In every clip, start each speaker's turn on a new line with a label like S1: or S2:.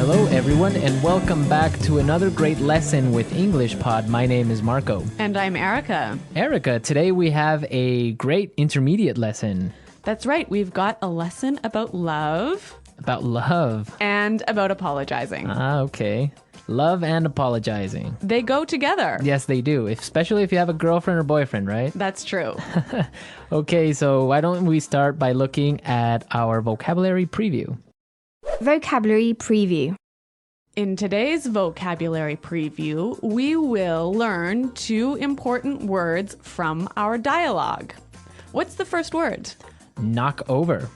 S1: Hello, everyone, and welcome back to another great lesson with English Pod. My name is Marco.
S2: And I'm Erica.
S1: Erica, today we have a great intermediate lesson.
S2: That's right. We've got a lesson about love.
S1: About love.
S2: And about apologizing.
S1: Okay. Love and apologizing.
S2: They go together.
S1: Yes, they do, especially if you have a girlfriend or boyfriend, right?
S2: That's true.
S1: Okay, so why don't we start by looking at our vocabulary preview.
S3: Vocabulary preview.
S2: In today's vocabulary preview, we will learn 2 important words from our dialogue. What's the first word?
S1: Knock over.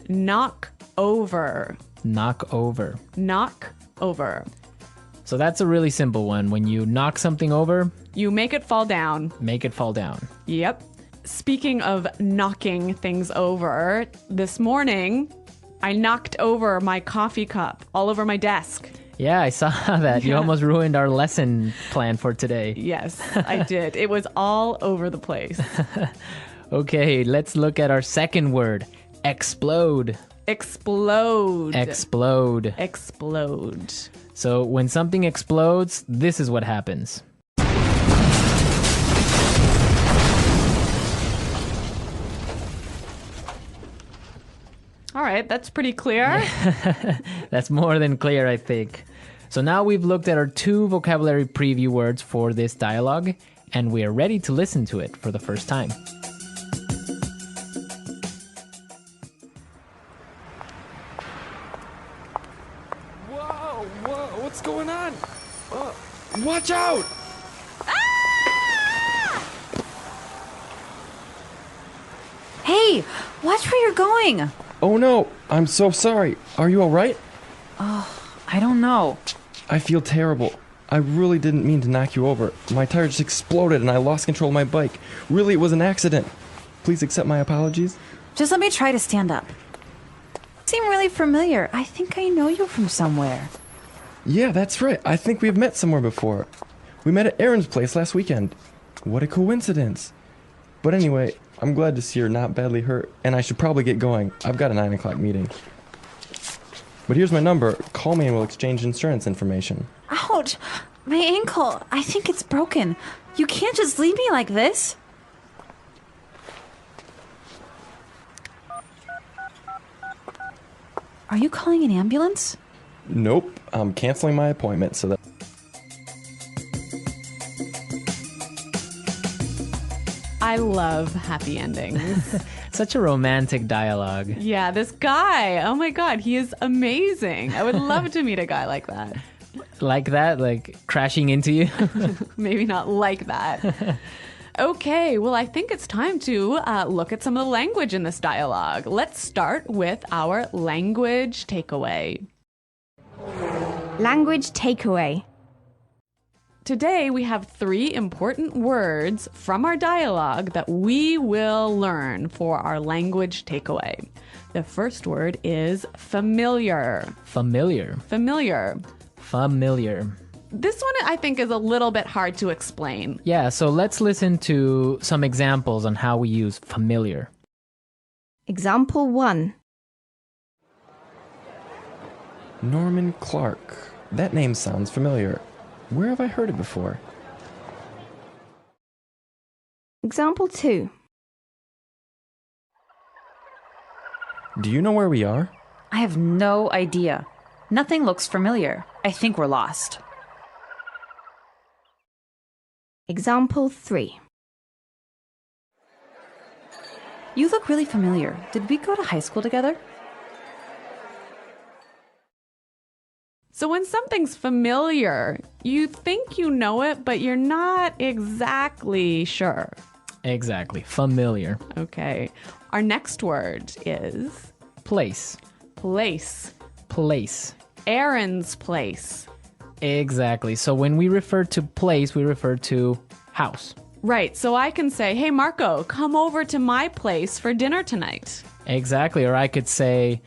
S2: Knock over.
S1: Knock over.
S2: Knock over.
S1: So that's a really simple one. When you knock something over,
S2: You make it fall down.
S1: make it fall down.
S2: Yep. Speaking of knocking things over, this morning I knocked over my coffee cup all over my desk.
S1: Yeah, I saw that. You almost ruined our lesson plan for today.
S2: Yes, I did. It was all over the place.
S1: Okay, let's look at our second word. Explode.
S2: Explode.
S1: Explode.
S2: Explode.
S1: So when something explodes, this is what happens.
S2: All right, that's pretty clear.
S1: That's more than clear, I think. So now we've looked at our 2 vocabulary preview words for this dialogue, and we are ready to listen to it for the first time.
S4: Whoa, what's going on? Watch out!
S3: Hey, watch where you're going.
S4: Oh no, I'm so sorry. Are you alright?
S3: I don't know.
S4: I feel terrible. I really didn't mean to knock you over. My tire just exploded and I lost control of my bike. Really, it was an accident. Please accept my apologies.
S3: Just let me try to stand up. You seem really familiar. I think I know you from somewhere.
S4: Yeah, that's right. I think we've met somewhere before. We met at Aaron's place last weekend. What a coincidence. But anyway, I'm glad to see you're not badly hurt, and I should probably get going. I've got a 9 o'clock meeting. But here's my number. Call me and we'll exchange insurance information.
S3: Ouch! My ankle. I think it's broken. You can't just leave me like this. Are you calling an ambulance?
S4: Nope, I'm canceling my appointment so that...
S2: I love happy endings.
S1: Such a romantic dialogue.
S2: Yeah, this guy. Oh my God, he is amazing. I would love to meet a guy like that.
S1: Like that, like crashing into you.
S2: Maybe not like that. Okay, well, I think it's time to look at some of the language in this dialogue. Let's start with our language takeaway.
S3: Language takeaway.
S2: Today, we have 3 important words from our dialogue that we will learn for our language takeaway. The first word is familiar.
S1: Familiar.
S2: Familiar.
S1: Familiar.
S2: This one, I think, is a little bit hard to explain.
S1: Yeah, so let's listen to some examples on how we use familiar.
S3: Example 1.
S4: Norman Clark. That name sounds familiar. Where have I heard it before?
S3: Example 2.
S4: Do you know where we are?
S5: I have no idea. Nothing looks familiar. I think we're lost.
S3: Example 3.
S5: You look really familiar. Did we go to high school together?
S2: So when something's familiar, you think you know it, but you're not exactly sure.
S1: Exactly. Familiar.
S2: Okay. Our next word is
S1: Place.
S2: place.
S1: Place.
S2: Aaron's place.
S1: Exactly. So when we refer to place, we refer to house.
S2: Right. So I can say, hey, Marco, come over to my place for dinner tonight.
S1: Exactly. Or I could say,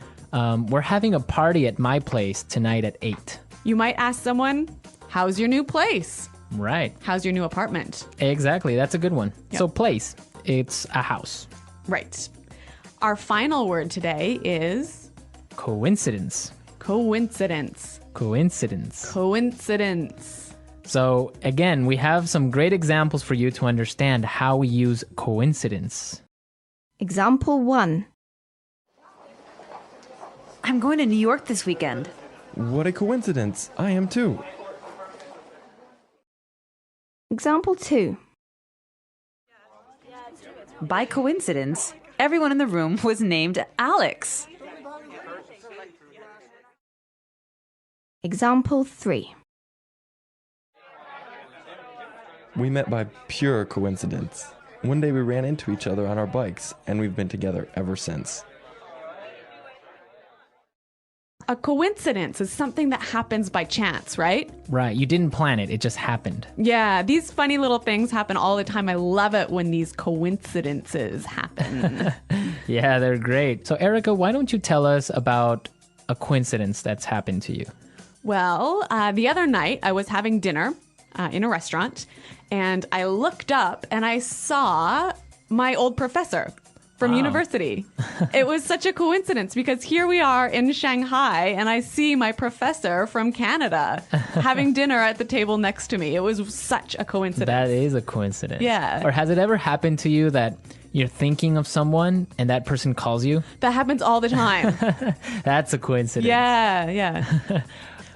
S1: we're having a party at my place tonight at 8.
S2: You might ask someone, how's your new place?
S1: Right.
S2: How's your new apartment?
S1: Exactly. That's a good one.
S2: Yep.
S1: So place, it's a house.
S2: Right. Our final word today is
S1: Coincidence.
S2: coincidence.
S1: Coincidence.
S2: Coincidence.
S1: So again, we have some great examples for you to understand how we use coincidence.
S6: Example 1.
S5: I'm going to New York this weekend.
S4: What a coincidence. I am too.
S6: Example 2.
S5: By coincidence, everyone in the room was named Alex.
S6: Example 3.
S4: We met by pure coincidence. One day we ran into each other on our bikes, and we've been together ever since.
S2: A coincidence is something that happens by chance, right?
S1: Right, you didn't plan it, it just happened.
S2: Yeah, these funny little things happen all the time. I love it when these coincidences happen.
S1: Yeah, they're great. So Erica, why don't you tell us about a coincidence that's happened to you?
S2: Well, the other night I was having dinner in a restaurant, and I looked up and I saw my old professor from university. It was such a coincidence because here we are in Shanghai and I see my professor from Canada having dinner at the table next to me. It was such a coincidence.
S1: That is a coincidence.
S2: Yeah.
S1: Or has it ever happened to you that you're thinking of someone and that person calls you?
S2: That happens all the time.
S1: That's a coincidence.
S2: Yeah.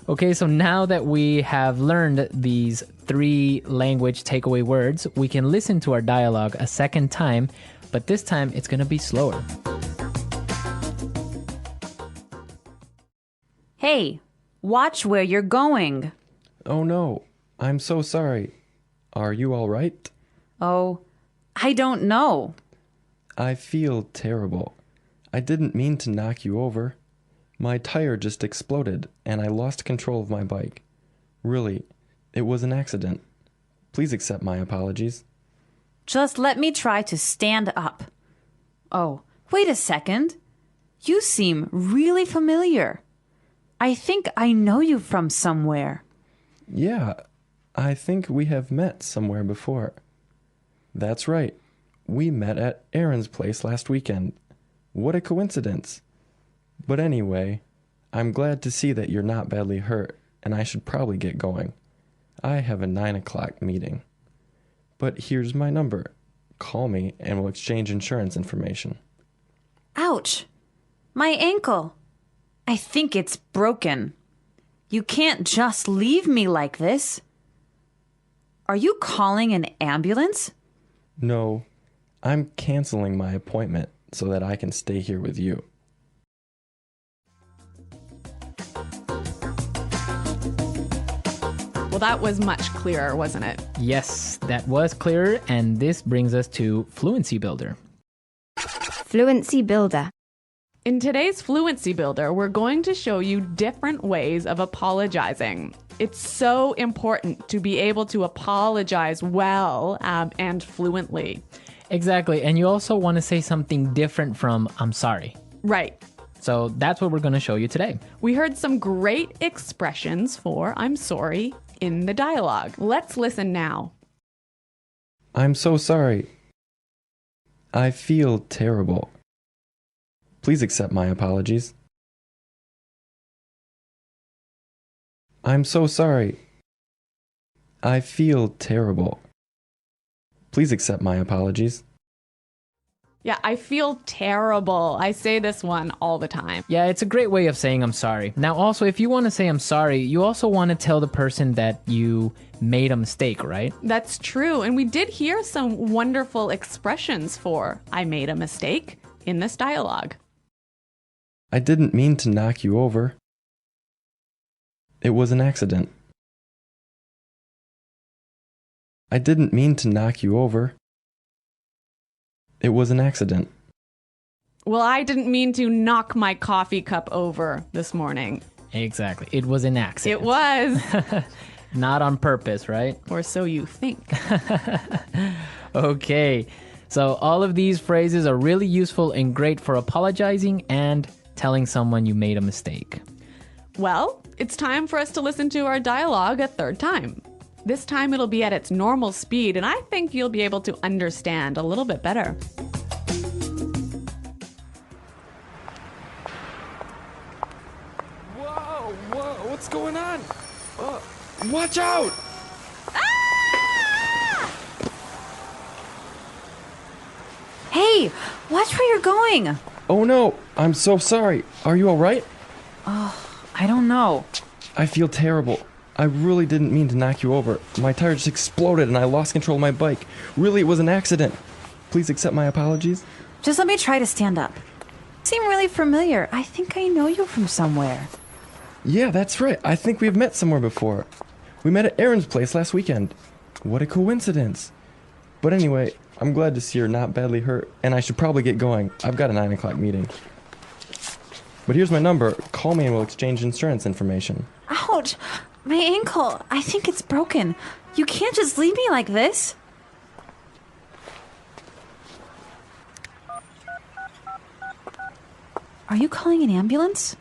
S1: Okay, so now that we have learned these 3 language takeaway words, we can listen to our dialogue a second time, but this time it's going to be slower.
S5: Hey, watch where you're going.
S4: Oh no, I'm so sorry. Are you all right?
S5: Oh, I don't know.
S4: I feel terrible. I didn't mean to knock you over. My tire just exploded and I lost control of my bike. Really, it was an accident. Please accept my apologies.
S5: Just let me try to stand up. Oh, wait a second. You seem really familiar. I think I know you from somewhere.
S4: Yeah, I think we have met somewhere before. That's right. We met at Aaron's place last weekend. What a coincidence. But anyway, I'm glad to see that you're not badly hurt, and I should probably get going. I have a 9 o'clock meeting. But here's my number. Call me and we'll exchange insurance information.
S5: Ouch! My ankle. I think it's broken. You can't just leave me like this. Are you calling an ambulance?
S4: No, I'm canceling my appointment so that I can stay here with you.
S2: Well, that was much clearer, wasn't it?
S1: Yes, that was clearer, and this brings us to Fluency Builder.
S6: Fluency Builder.
S2: In today's Fluency Builder, we're going to show you different ways of apologizing. It's so important to be able to apologize well and fluently.
S1: Exactly, and you also want to say something different from I'm sorry.
S2: Right.
S1: So that's what we're going to show you today.
S2: We heard some great expressions for I'm sorry in the dialogue. Let's listen now.
S4: I'm so sorry. I feel terrible. Please accept my apologies. I'm so sorry. I feel terrible. Please accept my apologies.
S2: Yeah, I feel terrible. I say this one all the time.
S1: Yeah, it's a great way of saying I'm sorry. Now, also, if you want to say I'm sorry, you also want to tell the person that you made a mistake, right?
S2: That's true. And we did hear some wonderful expressions for I made a mistake in this dialogue.
S4: I didn't mean to knock you over. It was an accident. I didn't mean to knock you over. It was an accident.
S2: Well, I didn't mean to knock my coffee cup over this morning.
S1: Exactly. It was an accident.
S2: It was.
S1: Not on purpose, right?
S2: Or so you think.
S1: Okay. So all of these phrases are really useful and great for apologizing and telling someone you made a mistake.
S2: Well, it's time for us to listen to our dialogue a third time. This time it'll be at its normal speed, and I think you'll be able to understand a little bit better.
S4: Whoa, What's going on? Watch out!
S5: Hey, watch where you're going.
S4: Oh no, I'm so sorry. Are you alright?
S5: I don't know.
S4: I feel terrible. I really didn't mean to knock you over. My tire just exploded and I lost control of my bike. Really, it was an accident. Please accept my apologies.
S5: Just let me try to stand up. You seem really familiar. I think I know you from somewhere.
S4: Yeah, that's right. I think we've met somewhere before. We met at Aaron's place last weekend. What a coincidence. But anyway, I'm glad to see you're not badly hurt, and I should probably get going. I've got a 9 o'clock meeting. But here's my number. Call me and we'll exchange insurance information.
S5: Ouch! My ankle. I think it's broken. You can't just leave me like this. Are you calling an ambulance?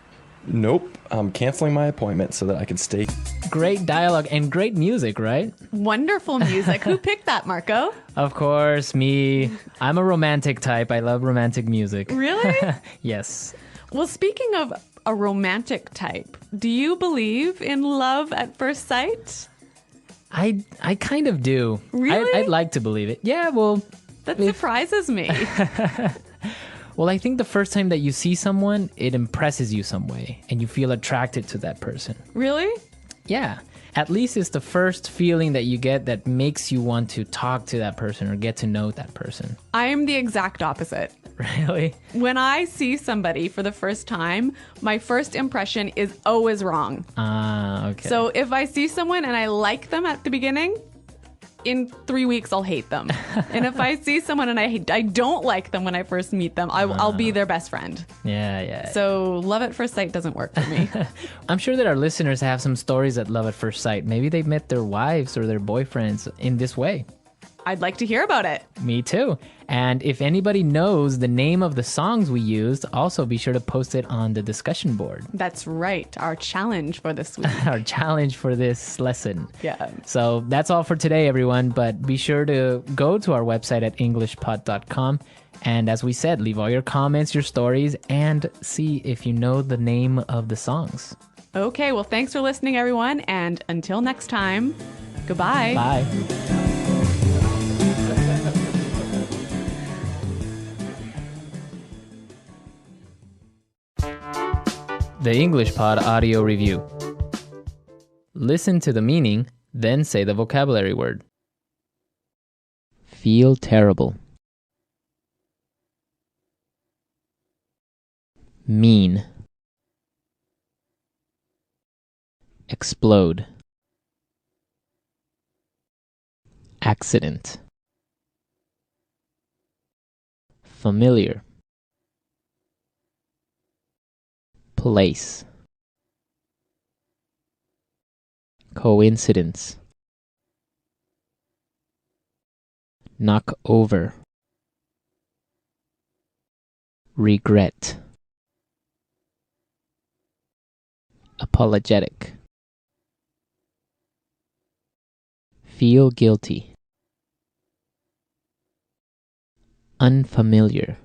S4: Nope, I'm canceling my appointment so that I could stay.
S1: Great dialogue and great music, right?
S2: Wonderful music. Who picked that, Marco?
S1: Of course, me. I'm a romantic type. I love romantic music.
S2: Really?
S1: Yes.
S2: Well, speaking of a romantic type, do you believe in love at first sight?
S1: I kind of do.
S2: Really?
S1: I'd like to believe it. Yeah, well,
S2: That surprises me.
S1: I think the first time that you see someone, it impresses you some way and you feel attracted to that person.
S2: Really?
S1: Yeah. At least it's the first feeling that you get that makes you want to talk to that person or get to know that person.
S2: I am the exact opposite.
S1: Really?
S2: When I see somebody for the first time, my first impression is always wrong.
S1: Ah, okay.
S2: So if I see someone and I like them at the beginning, in 3 weeks I'll hate them. And if I see someone and I don't like them when I first meet them, I'll be their best friend.
S1: Yeah.
S2: So love at first sight doesn't work for me.
S1: I'm sure that our listeners have some stories at love at first sight. Maybe they met their wives or their boyfriends in this way.
S2: I'd like to hear about it.
S1: Me too. And if anybody knows the name of the songs we used, also be sure to post it on the discussion board.
S2: That's right. Our challenge for this week.
S1: Our challenge for this lesson.
S2: Yeah.
S1: So that's all for today, everyone. But be sure to go to our website at englishpod.com. And as we said, leave all your comments, your stories, and see if you know the name of the songs.
S2: Okay. Well, thanks for listening, everyone. And until next time, goodbye.
S1: Bye. The English Pod Audio Review. Listen to the meaning, then say the vocabulary word. Feel terrible. Mean. Explode. Accident. Familiar. Place. Coincidence. Knock over. Regret. Apologetic. Feel guilty. Unfamiliar.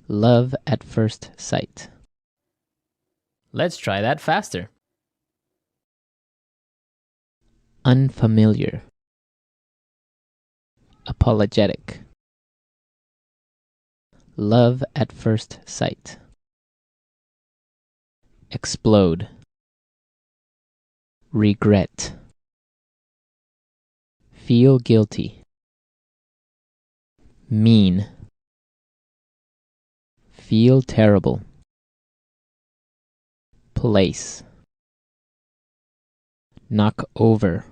S1: Love at first sight. Let's try that faster. Unfamiliar. Apologetic. Love at first sight. Explode. Regret. Feel guilty. Mean. Feel terrible. Place. Knock over.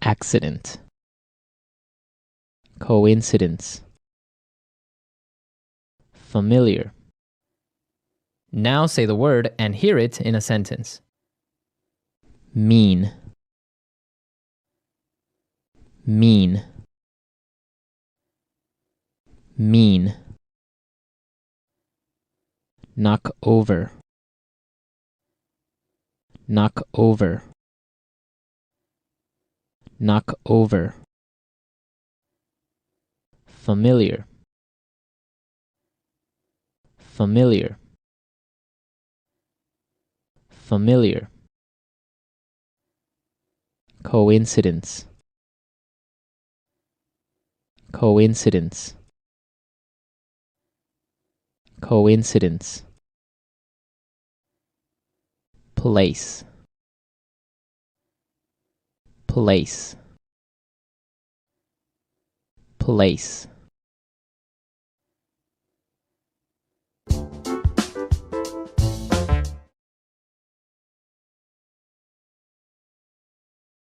S1: Accident. Coincidence. Familiar. Now say the word and hear it in a sentence. Mean. Mean. Mean. Knock over. Knock over. Knock over. Familiar. Familiar. familiar. Coincidence. Coincidence. Coincidence. Place. Place. Place.